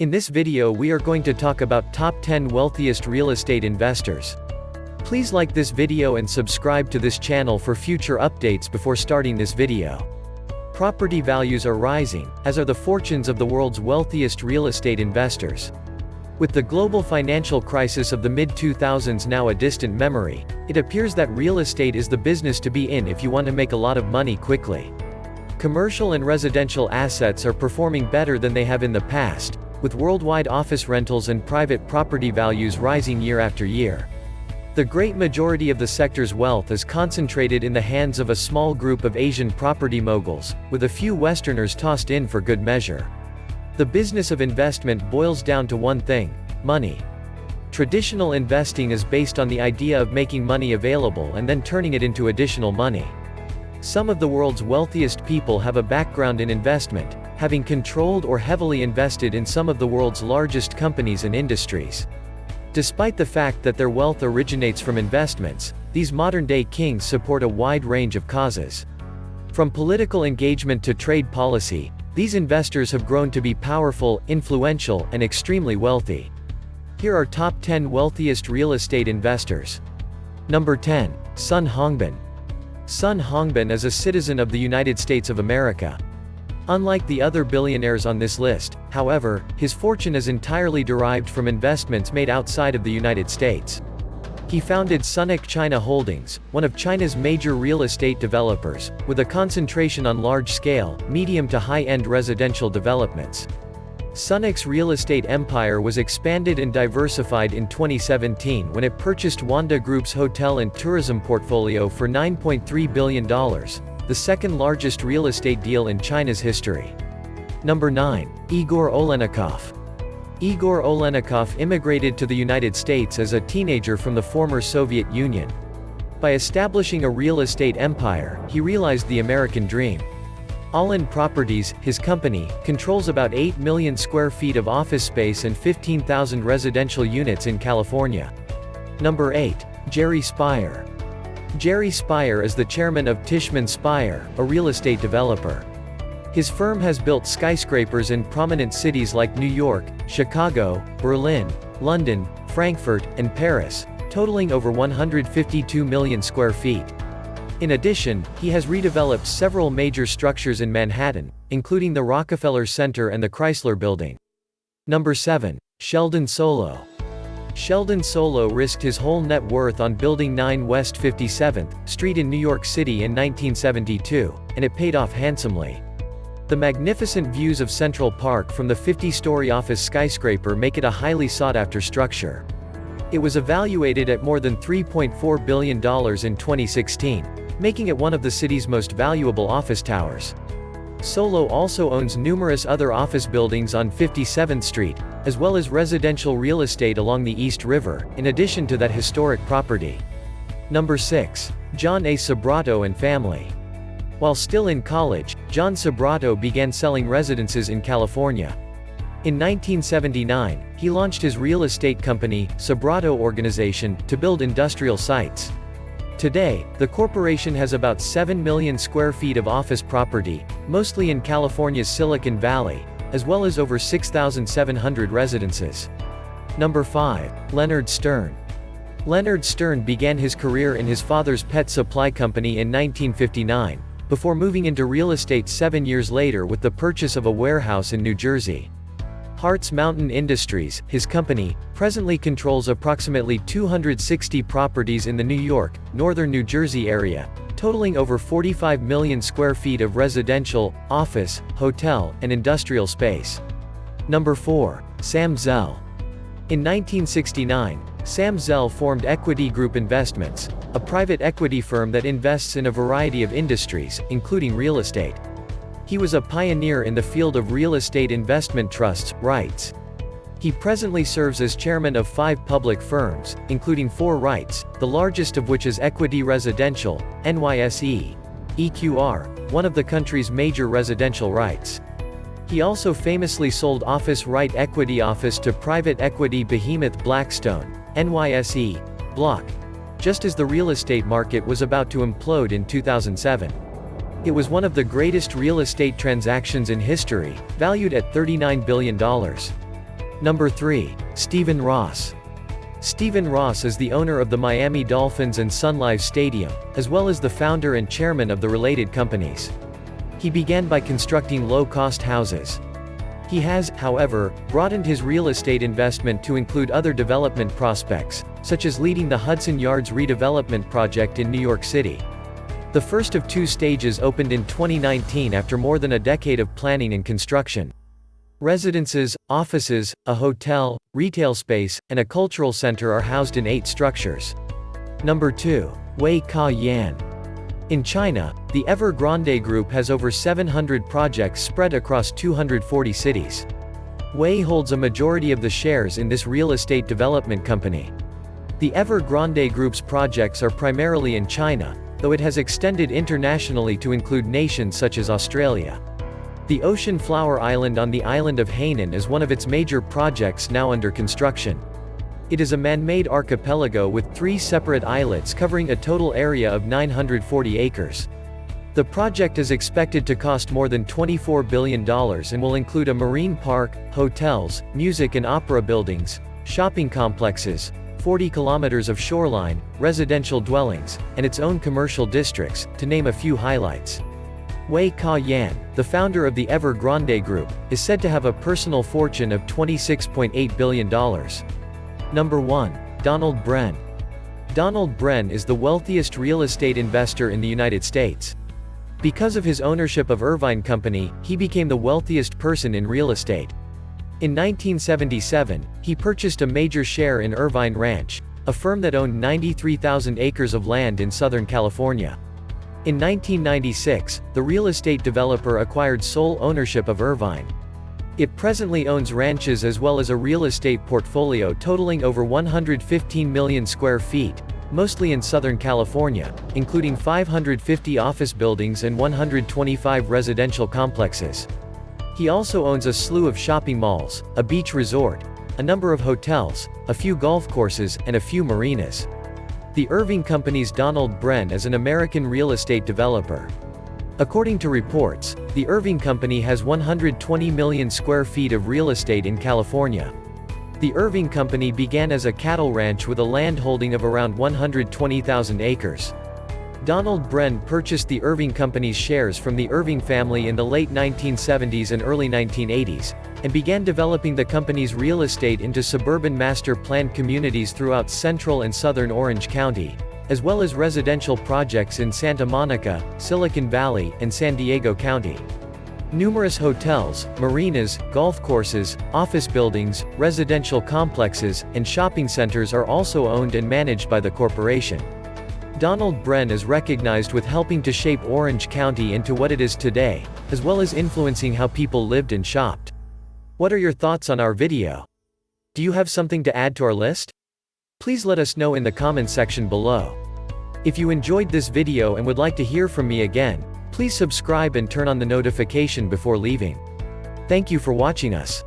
In this video we are going to talk about top 10 wealthiest real estate investors. Please like this video and subscribe to this channel for future updates before starting this video. Property values are rising, as are the fortunes of the world's wealthiest real estate investors. With the global financial crisis of the mid-2000s now a distant memory, it appears that real estate is the business to be in if you want to make a lot of money quickly. Commercial and residential assets are performing better than they have in the past, with worldwide office rentals and private property values rising year after year. The great majority of the sector's wealth is concentrated in the hands of a small group of Asian property moguls, with a few Westerners tossed in for good measure. The business of investment boils down to one thing: money. Traditional investing is based on the idea of making money available and then turning it into additional money. Some of the world's wealthiest people have a background in investment, having controlled or heavily invested in some of the world's largest companies and industries. Despite the fact that their wealth originates from investments, these modern-day kings support a wide range of causes. From political engagement to trade policy, these investors have grown to be powerful, influential, and extremely wealthy. Here are top 10 wealthiest real estate investors. Number 10. Sun Hongbin. Sun Hongbin is a citizen of the United States of America. Unlike the other billionaires on this list, however, his fortune is entirely derived from investments made outside of the United States. He founded Sunac China Holdings, one of China's major real estate developers, with a concentration on large-scale, medium to high-end residential developments. Sunac's real estate empire was expanded and diversified in 2017 when it purchased Wanda Group's hotel and tourism portfolio for $9.3 billion, the second largest real estate deal in China's history. Number 9. Igor Olenikov. Igor Olenikov immigrated to the United States as a teenager from the former Soviet Union. By establishing a real estate empire, he realized the American dream. All-In Properties, his company, controls about 8 million square feet of office space and 15,000 residential units in California. Number 8. Jerry Speyer. Jerry Speyer is the chairman of Tishman Speyer, a real estate developer. His firm has built skyscrapers in prominent cities like New York, Chicago, Berlin, London, Frankfurt, and Paris, totaling over 152 million square feet. In addition, he has redeveloped several major structures in Manhattan, including the Rockefeller Center and the Chrysler Building. Number 7. Sheldon Solo. Sheldon Solo risked his whole net worth on building 9 West 57th Street in New York City in 1972, and it paid off handsomely. The magnificent views of Central Park from the 50-story office skyscraper make it a highly sought-after structure. It was evaluated at more than $3.4 billion in 2016, making it one of the city's most valuable office towers. Solo also owns numerous other office buildings on 57th Street, as well as residential real estate along the East River, in addition to that historic property. Number 6. John A. Sobrato and family. While still in college, John Sobrato began selling residences in California. In 1979, he launched his real estate company, Sobrato Organization, to build industrial sites. Today, the corporation has about 7 million square feet of office property, mostly in California's Silicon Valley, as well as over 6,700 residences. Number 5. Leonard Stern. Leonard Stern began his career in his father's pet supply company in 1959, before moving into real estate 7 years later with the purchase of a warehouse in New Jersey. Hart's Mountain Industries, his company, presently controls approximately 260 properties in the New York, northern New Jersey area, totaling over 45 million square feet of residential, office, hotel, and industrial space. Number 4. Sam Zell. In 1969, Sam Zell formed Equity Group Investments, a private equity firm that invests in a variety of industries, including real estate. He was a pioneer in the field of real estate investment trusts, REITs. He presently serves as chairman of 5 public firms, including 4 REITs, the largest of which is Equity Residential, NYSE, EQR, one of the country's major residential REITs. He also famously sold Office REIT Equity Office to private equity behemoth Blackstone, NYSE, Block, just as the real estate market was about to implode in 2007. It was one of the greatest real estate transactions in history, valued at $39 billion. Number 3. Stephen Ross. Stephen Ross is the owner of the Miami Dolphins and Sun Life Stadium, as well as the founder and chairman of the related companies. He began by constructing low-cost houses. He has, however, broadened his real estate investment to include other development prospects, such as leading the Hudson Yards redevelopment project in New York City. The first of 2 stages opened in 2019 after more than a decade of planning and construction. Residences, offices, a hotel, retail space, and a cultural center are housed in 8 structures. Number 2. Wei Ka-yan. In China, the Evergrande Group has over 700 projects spread across 240 cities. Wei holds a majority of the shares in this real estate development company. The Evergrande Group's projects are primarily in China, though it has extended internationally to include nations such as Australia. The Ocean Flower Island on the island of Hainan is one of its major projects now under construction. It is a man-made archipelago with 3 separate islets covering a total area of 940 acres. The project is expected to cost more than $24 billion and will include a marine park, hotels, music and opera buildings, shopping complexes, 40 kilometers of shoreline, residential dwellings, and its own commercial districts, to name a few highlights. Wei Ka-yan, the founder of the Evergrande Group, is said to have a personal fortune of $26.8 billion. Number 1. Donald Bren. Donald Bren is the wealthiest real estate investor in the United States. Because of his ownership of Irvine Company, he became the wealthiest person in real estate. In 1977, he purchased a major share in Irvine Ranch, a firm that owned 93,000 acres of land in Southern California. In 1996, the real estate developer acquired sole ownership of Irvine. It presently owns ranches as well as a real estate portfolio totaling over 115 million square feet, mostly in Southern California, including 550 office buildings and 125 residential complexes. He also owns a slew of shopping malls, a beach resort, a number of hotels, a few golf courses, and a few marinas. The Irving Company's Donald Bren is an American real estate developer. According to reports, the Irving Company has 120 million square feet of real estate in California. The Irving Company began as a cattle ranch with a land holding of around 120,000 acres. Donald Bren purchased the Irving Company's shares from the Irving family in the late 1970s and early 1980s, and began developing the company's real estate into suburban master-planned communities throughout central and southern Orange County, as well as residential projects in Santa Monica, Silicon Valley, and San Diego County. Numerous hotels, marinas, golf courses, office buildings, residential complexes, and shopping centers are also owned and managed by the corporation. Donald Bren is recognized with helping to shape Orange County into what it is today, as well as influencing how people lived and shopped. What are your thoughts on our video? Do you have something to add to our list? Please let us know in the comments section below. If you enjoyed this video and would like to hear from me again, please subscribe and turn on the notification before leaving. Thank you for watching us.